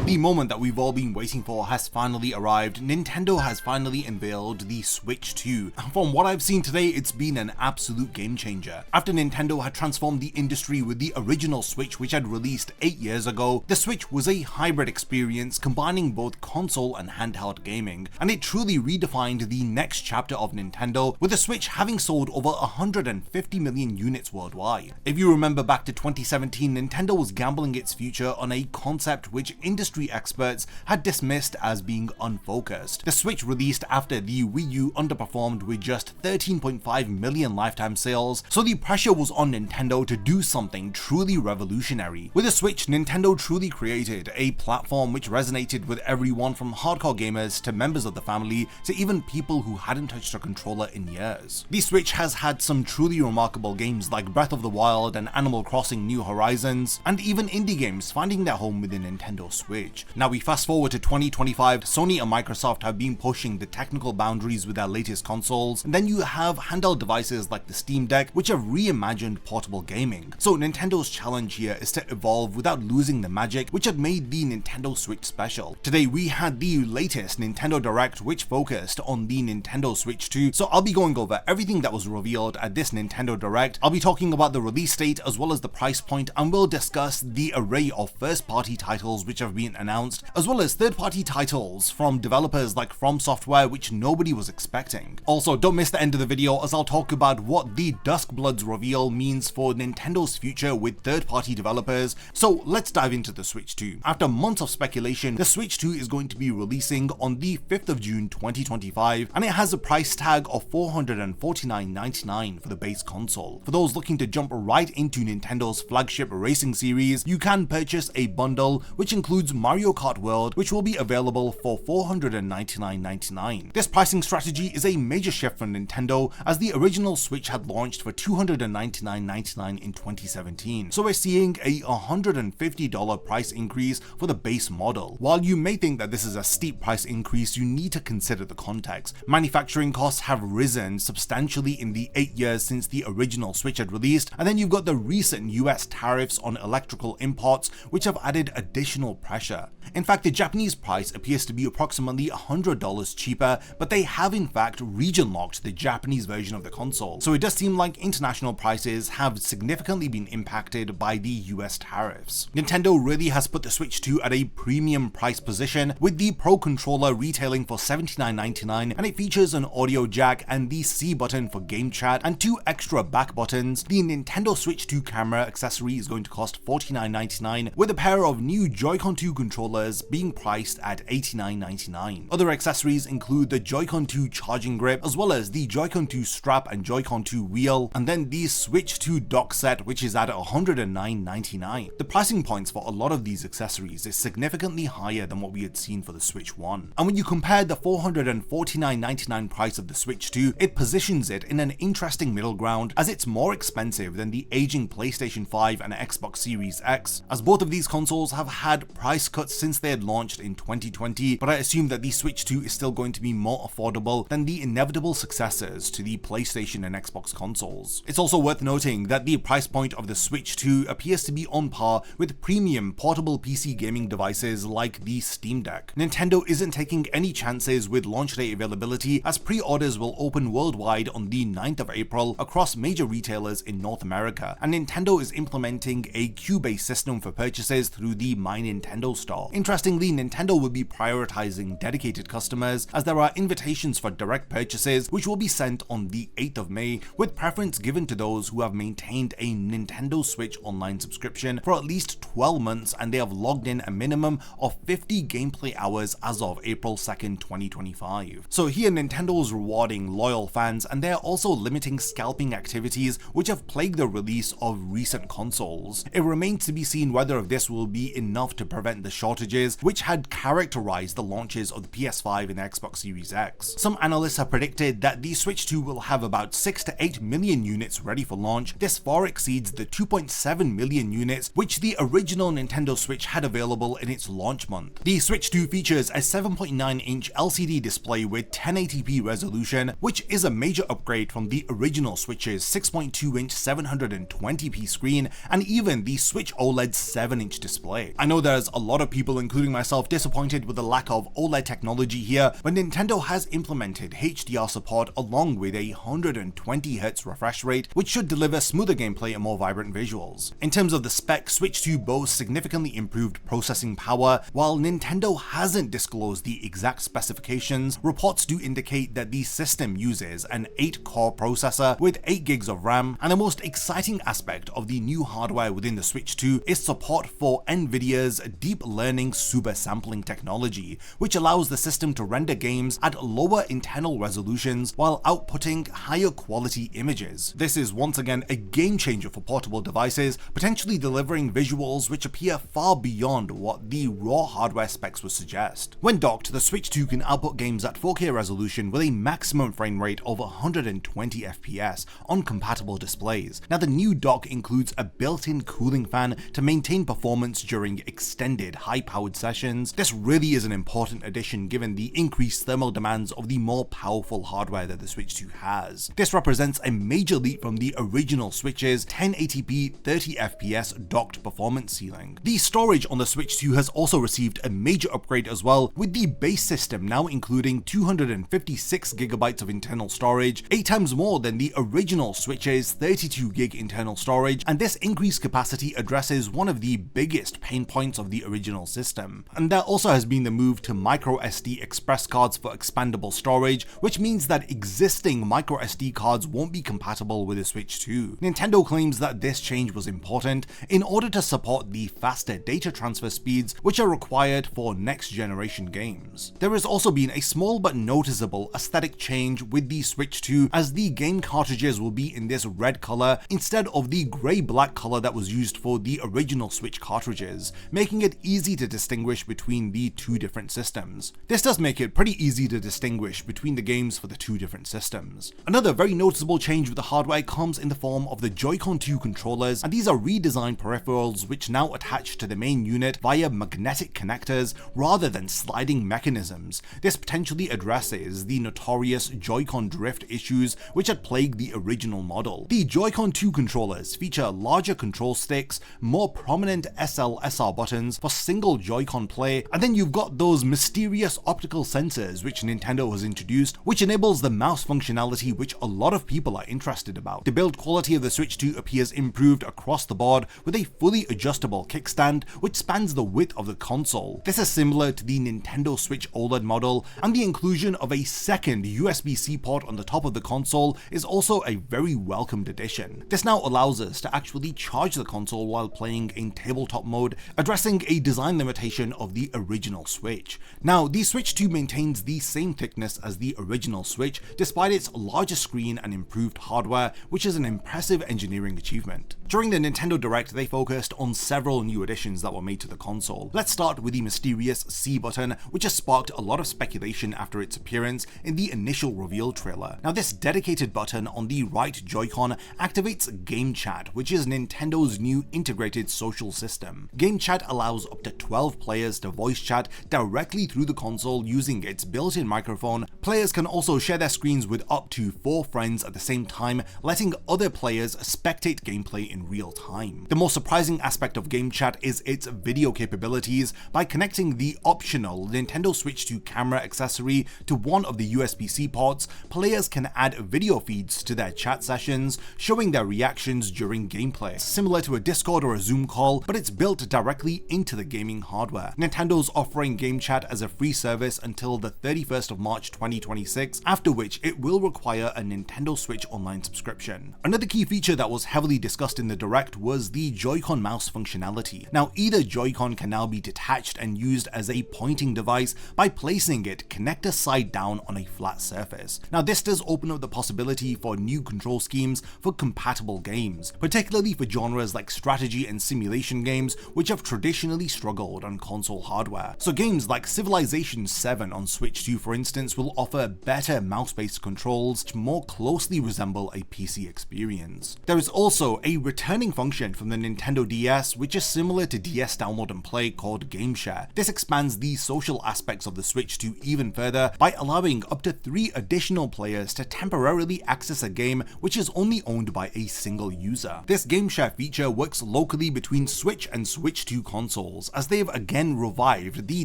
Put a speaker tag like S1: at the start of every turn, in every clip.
S1: The moment that we've all been waiting for has finally arrived. Nintendo has finally unveiled the Switch 2. From what I've seen today, it's been an absolute game changer. After Nintendo had transformed the industry with the original Switch, which had released 8 years ago, the Switch was a hybrid experience combining both console and handheld gaming, and it truly redefined the next chapter of Nintendo, with the Switch having sold over 150 million units worldwide. If you remember back to 2017, Nintendo was gambling its future on a concept which industry experts had dismissed as being unfocused. The Switch released after the Wii U underperformed with just 13.5 million lifetime sales, so the pressure was on Nintendo to do something truly revolutionary. With the Switch, Nintendo truly created a platform which resonated with everyone from hardcore gamers to members of the family to even people who hadn't touched a controller in years. The Switch has had some truly remarkable games like Breath of the Wild and Animal Crossing New Horizons, and even indie games finding their home within Nintendo Switch. Now we fast forward to 2025, Sony and Microsoft have been pushing the technical boundaries with their latest consoles, and then you have handheld devices like the Steam Deck which have reimagined portable gaming. So Nintendo's challenge here is to evolve without losing the magic which had made the Nintendo Switch special. Today we had the latest Nintendo Direct which focused on the Nintendo Switch 2, so I'll be going over everything that was revealed at this Nintendo Direct. I'll be talking about the release date as well as the price point, and we'll discuss the array of first-party titles which have been announced, as well as third-party titles from developers like FromSoftware which nobody was expecting. Also, don't miss the end of the video as I'll talk about what the Duskbloods reveal means for Nintendo's future with third-party developers. So let's dive into the Switch 2. After months of speculation, the Switch 2 is going to be releasing on the 5th of June 2025, and it has a price tag of $449.99 for the base console. For those looking to jump right into Nintendo's flagship racing series, you can purchase a bundle which includes Mario Kart World, which will be available for $499.99. This pricing strategy is a major shift for Nintendo, as the original Switch had launched for $299.99 in 2017. So we're seeing a $150 price increase for the base model. While you may think that this is a steep price increase, you need to consider the context. Manufacturing costs have risen substantially in the 8 years since the original Switch had released, and then you've got the recent US tariffs on electrical imports which have added additional pressure. In fact, the Japanese price appears to be approximately $100 cheaper, but they have in fact region locked the Japanese version of the console, so it does seem like international prices have significantly been impacted by the US tariffs. Nintendo really has put the Switch 2 at a premium price position, with the Pro Controller retailing for $79.99, and it features an audio jack and the C button for GameChat and 2 extra back buttons. The Nintendo Switch 2 camera accessory is going to cost $49.99, with a pair of new Joy-Con 2 controllers being priced at $89.99. Other accessories include the Joy-Con 2 charging grip, as well as the Joy-Con 2 strap and Joy-Con 2 wheel, and then the Switch 2 dock set which is at $109.99. The pricing points for a lot of these accessories is significantly higher than what we had seen for the Switch 1. And when you compare the $449.99 price of the Switch 2, it positions it in an interesting middle ground, as it's more expensive than the aging PlayStation 5 and Xbox Series X, as both of these consoles have had price cuts since they had launched in 2020, but I assume that the Switch 2 is still going to be more affordable than the inevitable successors to the PlayStation and Xbox consoles. It's also worth noting that the price point of the Switch 2 appears to be on par with premium portable PC gaming devices like the Steam Deck. Nintendo isn't taking any chances with launch day availability, as pre-orders will open worldwide on the 9th of April across major retailers in North America, and Nintendo is implementing a queue-based system for purchases through the My Nintendo store. Interestingly, Nintendo will be prioritizing dedicated customers, as there are invitations for direct purchases which will be sent on the 8th of May, with preference given to those who have maintained a Nintendo Switch online subscription for at least 12 months and they have logged in a minimum of 50 gameplay hours as of April 2nd, 2025. So here Nintendo is rewarding loyal fans, and they're also limiting scalping activities which have plagued the release of recent consoles. It remains to be seen whether this will be enough to prevent the shortages which had characterized the launches of the PS5 and Xbox Series X. Some analysts have predicted that the Switch 2 will have about 6 to 8 million units ready for launch. This far exceeds the 2.7 million units which the original Nintendo Switch had available in its launch month. The Switch 2 features a 7.9-inch LCD display with 1080p resolution, which is a major upgrade from the original Switch's 6.2-inch 720p screen and even the Switch OLED's 7-inch display. I know there's a lot of people people, including myself, disappointed with the lack of OLED technology here, but Nintendo has implemented HDR support along with a 120Hz refresh rate, which should deliver smoother gameplay and more vibrant visuals. In terms of the spec, Switch 2 boasts significantly improved processing power. While Nintendo hasn't disclosed the exact specifications, reports do indicate that the system uses an 8-core processor with 8 gigs of RAM, and the most exciting aspect of the new hardware within the Switch 2 is support for NVIDIA's deep learning super sampling technology, which allows the system to render games at lower internal resolutions while outputting higher quality images. This is once again a game changer for portable devices, potentially delivering visuals which appear far beyond what the raw hardware specs would suggest. When docked, the Switch 2 can output games at 4K resolution with a maximum frame rate of 120 FPS on compatible displays. Now, the new dock includes a built-in cooling fan to maintain performance during extended high-powered sessions. This really is an important addition given the increased thermal demands of the more powerful hardware that the Switch 2 has. This represents a major leap from the original Switch's 1080p 30 FPS docked performance ceiling. The storage on the Switch 2 has also received a major upgrade as well, with the base system now including 256GB of internal storage, 8 times more than the original Switch's 32GB internal storage, and this increased capacity addresses one of the biggest pain points of the original system. And there also has been the move to microSD express cards for expandable storage, which means that existing microSD cards won't be compatible with the Switch 2. Nintendo claims that this change was important in order to support the faster data transfer speeds which are required for next generation games. There has also been a small but noticeable aesthetic change with the Switch 2, as the game cartridges will be in this red color instead of the grey-black color that was used for the original Switch cartridges, making it easy to distinguish between the two different systems. This does make it pretty easy to distinguish between the games for the two different systems. Another very noticeable change with the hardware comes in the form of the Joy-Con 2 controllers, and these are redesigned peripherals which now attach to the main unit via magnetic connectors rather than sliding mechanisms. This potentially addresses the notorious Joy-Con drift issues which had plagued the original model. The Joy-Con 2 controllers feature larger control sticks, more prominent SL/SR buttons for single Joy-Con play, and then you've got those mysterious optical sensors which Nintendo has introduced, which enables the mouse functionality which a lot of people are interested about. The build quality of the Switch 2 appears improved across the board with a fully adjustable kickstand which spans the width of the console. This is similar to the Nintendo Switch OLED model, and the inclusion of a second USB-C port on the top of the console is also a very welcomed addition. This now allows us to actually charge the console while playing in tabletop mode, addressing a design limitation of the original Switch. Now, the Switch 2 maintains the same thickness as the original Switch despite its larger screen and improved hardware, which is an impressive engineering achievement. During the Nintendo Direct, they focused on several new additions that were made to the console. Let's start with the mysterious C button, which has sparked a lot of speculation after its appearance in the initial reveal trailer. Now, this dedicated button on the right Joy-Con activates GameChat, which is Nintendo's new integrated social system. GameChat allows up to 12 players to voice chat directly through the console using its built-in microphone. Players can also share their screens with up to 4 friends at the same time, letting other players spectate gameplay in real time. The most surprising aspect of GameChat is its video capabilities. By connecting the optional Nintendo Switch 2 camera accessory to one of the USB-C ports, players can add video feeds to their chat sessions, showing their reactions during gameplay. Similar to a Discord or a Zoom call, but it's built directly into the gaming hardware. Nintendo's offering GameChat as a free service until the 31st of March 2026, after which it will require a Nintendo Switch Online subscription. Another key feature that was heavily discussed in the Direct was the Joy-Con mouse functionality. Now, either Joy-Con can now be detached and used as a pointing device by placing it connector side down on a flat surface. Now, this does open up the possibility for new control schemes for compatible games, particularly for genres like strategy and simulation games, which have traditionally struggled on console hardware. So games like Civilization 7 on Switch 2, for instance, will offer better mouse-based controls which more closely resemble a PC experience. There is also a returning function from the Nintendo DS which is similar to DS download and play called GameShare. This expands the social aspects of the Switch 2 even further by allowing up to 3 additional players to temporarily access a game which is only owned by a single user. This GameShare feature works locally between Switch and Switch 2 consoles, as they have again revived the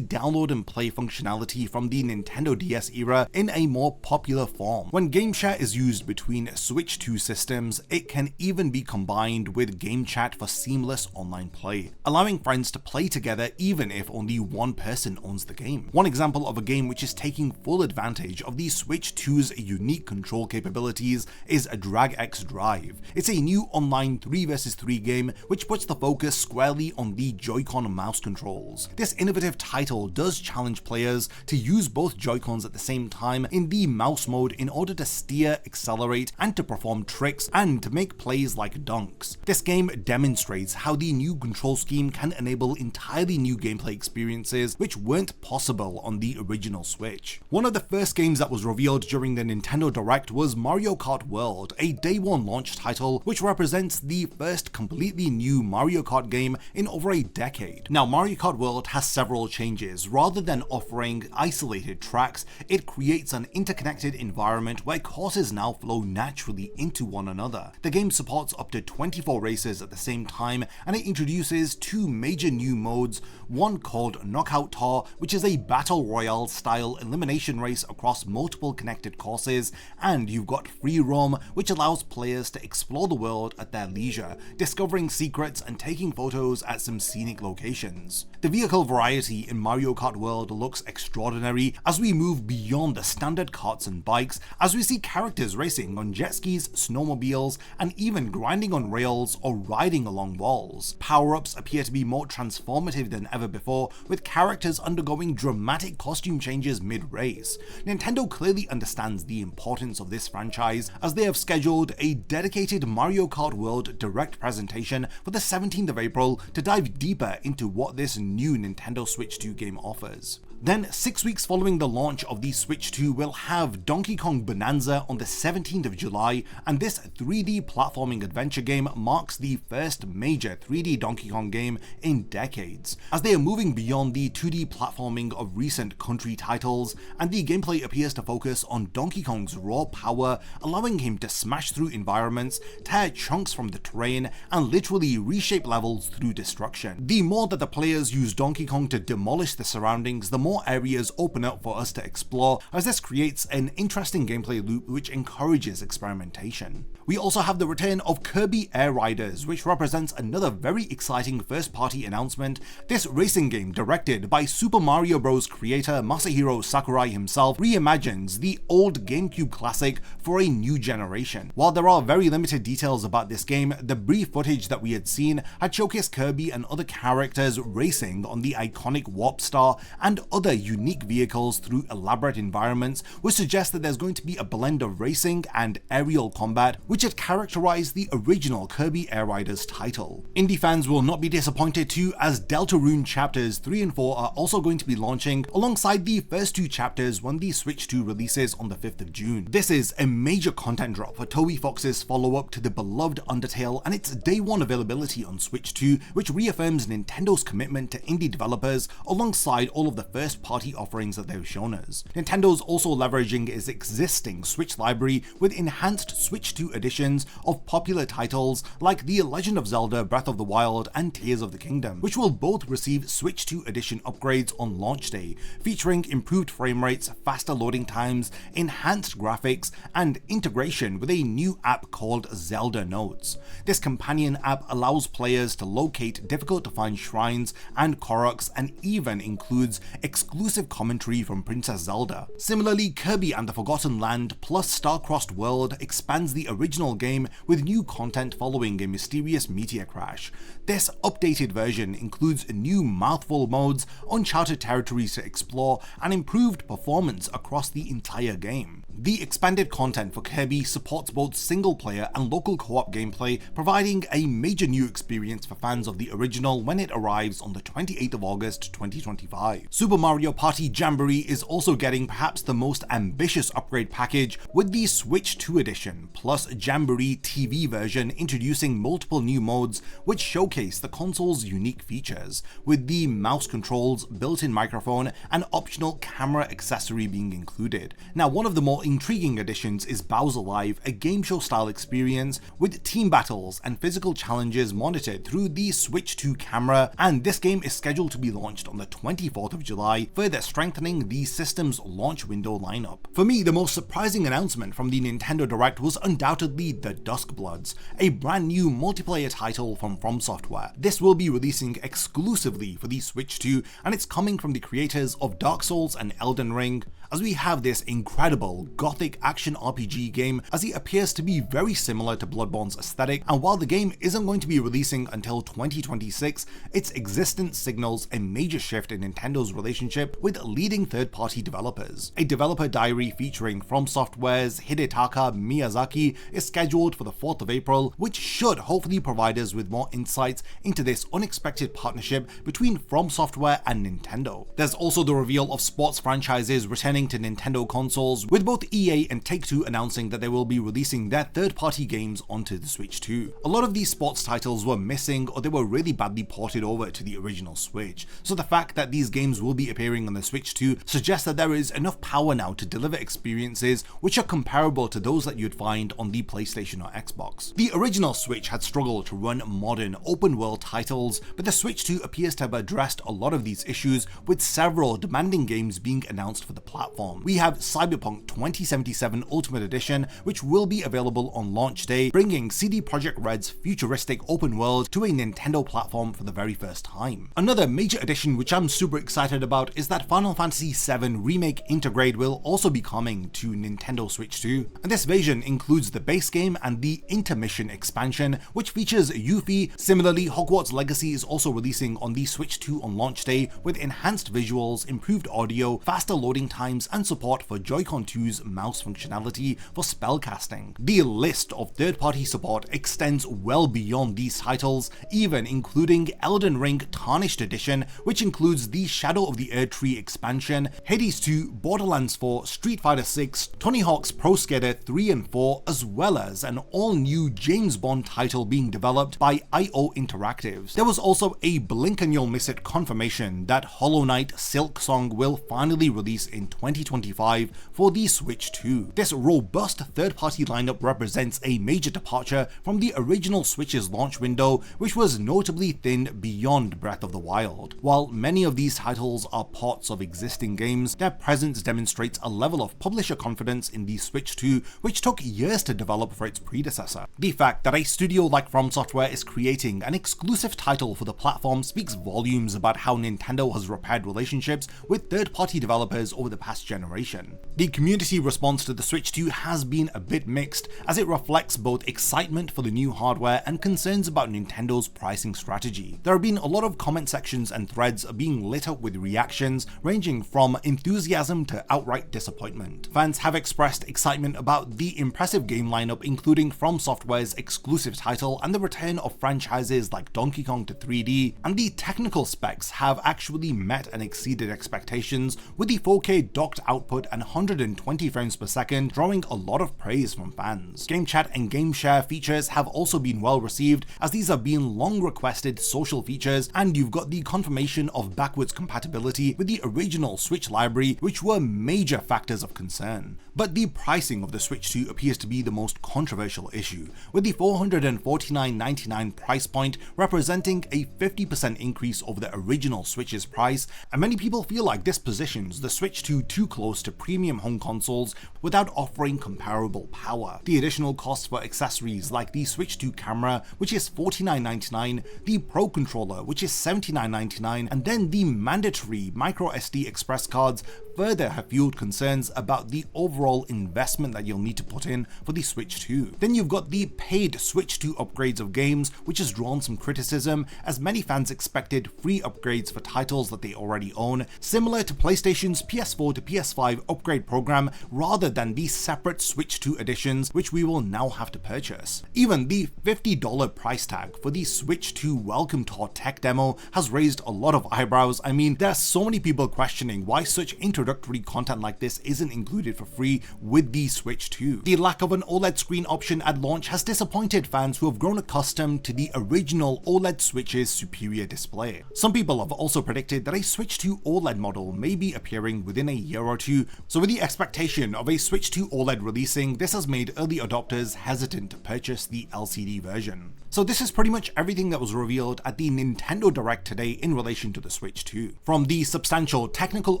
S1: download and play functionality from the Nintendo DS era in a more popular form. When GameShare is used between Switch 2 systems, it can even be combined with GameChat for seamless online play, allowing friends to play together even if only one person owns the game. One example of a game which is taking full advantage of the Switch 2's unique control capabilities is Drag X Drive. It's a new online 3 vs 3 game which puts the focus squarely on the Joy-Con mouse controls. This innovative title does challenge players to use both Joy-Cons at the same time in the mouse mode in order to steer, accelerate, and to perform tricks and to make plays like dunks. This game demonstrates how the new control scheme can enable entirely new gameplay experiences which weren't possible on the original Switch. One of the first games that was revealed during the Nintendo Direct was Mario Kart World, a day one launch title which represents the first completely new Mario Kart game in over a decade. Now, Mario Kart World has several changes. Rather than offering isolated tracks, it creates an interconnected environment where courses now flow naturally into one another. The game supports up to 24 races at the same time, and it introduces 2 major new modes, one called Knockout Tour, which is a battle royale style elimination race across multiple connected courses, and you've got Free Roam, which allows players to explore the world at their leisure, discovering secrets and taking photos at some scenic locations. The vehicle variety in Mario Kart World looks extraordinary as we move beyond the standard karts and bikes, as we see characters racing on jet skis, snowmobiles, and even grinding on rails or riding along walls. Power-ups appear to be more transformative than ever before, with characters undergoing dramatic costume changes mid-race. Nintendo clearly understands the importance of this franchise, as they have scheduled a dedicated Mario Kart World Direct presentation for the 17th of April to dive deeper into what this new Nintendo Switch 2 game offers. Then, 6 weeks following the launch of the Switch 2, we'll have Donkey Kong Bonanza on the 17th of July, and this 3D platforming adventure game marks the first major 3D Donkey Kong game in decades, as they are moving beyond the 2D platforming of recent country titles, and the gameplay appears to focus on Donkey Kong's raw power, allowing him to smash through environments, tear chunks from the terrain, and literally reshape levels through destruction. The more that the players use Donkey Kong to demolish the surroundings, the more areas open up for us to explore, as this creates an interesting gameplay loop which encourages experimentation. We also have the return of Kirby Air Riders, which represents another very exciting first-party announcement. This racing game, directed by Super Mario Bros. Creator Masahiro Sakurai himself, reimagines the old GameCube classic for a new generation. While there are very limited details about this game, the brief footage that we had seen had showcased Kirby and other characters racing on the iconic Warp Star and other unique vehicles through elaborate environments, which suggests that there's going to be a blend of racing and aerial combat, which had characterized the original Kirby Air Riders title. Indie fans will not be disappointed too, as Deltarune Chapters 3 and 4 are also going to be launching alongside the first 2 chapters when the Switch 2 releases on the 5th of June. This is a major content drop for Toby Fox's follow-up to the beloved Undertale and its day one availability on Switch 2, which reaffirms Nintendo's commitment to indie developers alongside all of the first-party offerings that they've shown us. Nintendo's also leveraging its existing Switch library with enhanced Switch 2 editions of popular titles like The Legend of Zelda Breath of the Wild and Tears of the Kingdom, which will both receive Switch 2 edition upgrades on launch day, featuring improved frame rates, faster loading times, enhanced graphics, and integration with a new app called Zelda Notes. This companion app allows players to locate difficult to find shrines and Koroks, and even includes exclusive commentary from Princess Zelda. Similarly, Kirby and the Forgotten Land plus Star-Crossed World expands the original game with new content following a mysterious meteor crash. This updated version includes new mouthful modes, uncharted territories to explore, and improved performance across the entire game. The expanded content for Kirby supports both single-player and local co-op gameplay, providing a major new experience for fans of the original when it arrives on the 28th of August 2025. Super Mario Party Jamboree is also getting perhaps the most ambitious upgrade package with the Switch 2 edition, plus Jamboree TV version introducing multiple new modes which showcase the console's unique features, with the mouse controls, built-in microphone, and optional camera accessory being included. Now, one of the more intriguing additions is Bowser Live, a game show style experience with team battles and physical challenges monitored through the Switch 2 camera, and this game is scheduled to be launched on the 24th of July, further strengthening the system's launch window lineup. For me, the most surprising announcement from the Nintendo Direct was undoubtedly the Duskbloods, a brand new multiplayer title from FromSoftware. This will be releasing exclusively for the Switch 2, and it's coming from the creators of Dark Souls and Elden Ring, as we have this incredible gothic action RPG game, as it appears to be very similar to Bloodborne's aesthetic, and while the game isn't going to be releasing until 2026, its existence signals a major shift in Nintendo's relationship with leading third-party developers. A developer diary featuring FromSoftware's Hidetaka Miyazaki is scheduled for the 4th of April, which should hopefully provide us with more insights into this unexpected partnership between FromSoftware and Nintendo. There's also the reveal of sports franchises returning to Nintendo consoles, with both EA and Take-Two announcing that they will be releasing their third-party games onto the Switch 2. A lot of these sports titles were missing, or they were really badly ported over to the original Switch, so the fact that these games will be appearing on the Switch 2 suggests that there is enough power now to deliver experiences which are comparable to those that you'd find on the PlayStation or Xbox. The original Switch had struggled to run modern, open-world titles, but the Switch 2 appears to have addressed a lot of these issues, with several demanding games being announced for the platform. We have Cyberpunk 2077 Ultimate Edition, which will be available on launch day, bringing CD Projekt Red's futuristic open world to a Nintendo platform for the very first time. Another major addition which I'm super excited about is that Final Fantasy VII Remake Intergrade will also be coming to Nintendo Switch 2, and this version includes the base game and the Intermission expansion, which features Yuffie. Similarly, Hogwarts Legacy is also releasing on the Switch 2 on launch day, with enhanced visuals, improved audio, faster loading times, and support for Joy-Con 2's mouse functionality for spellcasting. The list of third-party support extends well beyond these titles, even including Elden Ring Tarnished Edition, which includes the Shadow of the Erdtree expansion, Hades 2, Borderlands 4, Street Fighter 6, Tony Hawk's Pro Skater 3 and 4, as well as an all-new James Bond title being developed by IO Interactives. There was also a blink and you'll miss it confirmation that Hollow Knight Silksong will finally release in 2025 for the Switch 2. This robust third-party lineup represents a major departure from the original Switch's launch window, which was notably thin beyond Breath of the Wild. While many of these titles are ports of existing games, their presence demonstrates a level of publisher confidence in the Switch 2 which took years to develop for its predecessor. The fact that a studio like FromSoftware is creating an exclusive title for the platform speaks volumes about how Nintendo has repaired relationships with third-party developers over the past generation. The community response to the Switch 2 has been a bit mixed, as it reflects both excitement for the new hardware and concerns about Nintendo's pricing strategy. There have been a lot of comment sections and threads being lit up with reactions ranging from enthusiasm to outright disappointment. Fans have expressed excitement about the impressive game lineup, including FromSoftware's exclusive title and the return of franchises like Donkey Kong to 3D, and the technical specs have actually met and exceeded expectations, with the 4K docked output and 120 frames per second drawing a lot of praise from fans. GameChat and GameShare features have also been well received, as these have been long requested social features, and you've got the confirmation of backwards compatibility with the original Switch library, which were major factors of concern. But the pricing of the Switch 2 appears to be the most controversial issue, with the $449.99 price point representing a 50% increase over the original Switch's price, and many people feel like this positions the Switch 2 too close to premium home consoles without offering comparable power. The additional costs for accessories like the Switch 2 camera, which is $49.99, the Pro Controller, which is $79.99, and then the mandatory microSD express cards further have fueled concerns about the overall investment that you'll need to put in for the Switch 2. Then you've got the paid Switch 2 upgrades of games, which has drawn some criticism, as many fans expected free upgrades for titles that they already own, similar to PlayStation's PS4 to PS5 upgrade program rather than the separate Switch 2 editions which we will now have to purchase. Even the $50 price tag for the Switch 2 Welcome Tour tech demo has raised a lot of eyebrows. I mean, there are so many people questioning why such introductory content like this isn't included for free with the Switch 2. The lack of an OLED screen option at launch has disappointed fans who have grown accustomed to the original OLED Switch's superior display. Some people have also predicted that a Switch 2 OLED model may be appearing within a year or two, so with the expectation of a Switch 2 OLED releasing, this has made early adopters hesitant to purchase the LCD version. So this is pretty much everything that was revealed at the Nintendo Direct today in relation to the Switch 2. From the substantial technical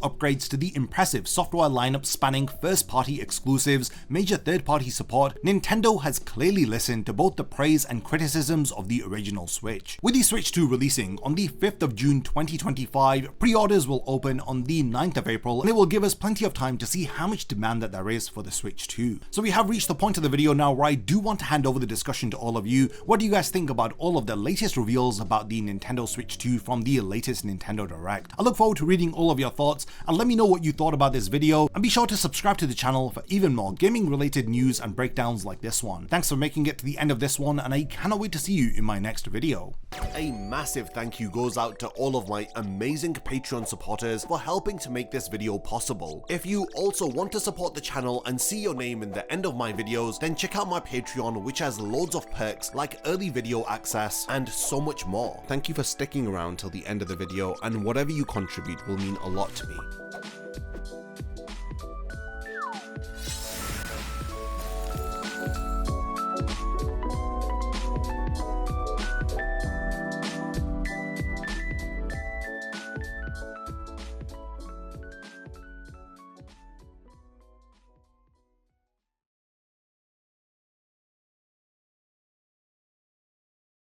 S1: upgrades to the impressive software lineup spanning first-party exclusives, major third-party support, Nintendo has clearly listened to both the praise and criticisms of the original Switch. With the Switch 2 releasing on the 5th of June 2025, pre-orders will open on the 9th of April, and it will give us plenty of time to see how much demand that there is for the Switch 2. So we have reached the point of the video now where I do want to hand over the discussion to all of you. What do you guys think about all of the latest reveals about the Nintendo Switch 2 from the latest Nintendo Direct? I look forward to reading all of your thoughts, and let me know what you thought about this video, and be sure to subscribe to the channel for even more gaming related news and breakdowns like this one. Thanks for making it to the end of this one, and I cannot wait to see you in my next video.
S2: A massive thank you goes out to all of my amazing Patreon supporters for helping to make this video possible. If you also want to support the channel and see your name in the end of my videos, then check out my Patreon, which has loads of perks like early video access and so much more. Thank you for sticking around till the end of the video, and whatever you contribute will mean a lot to me.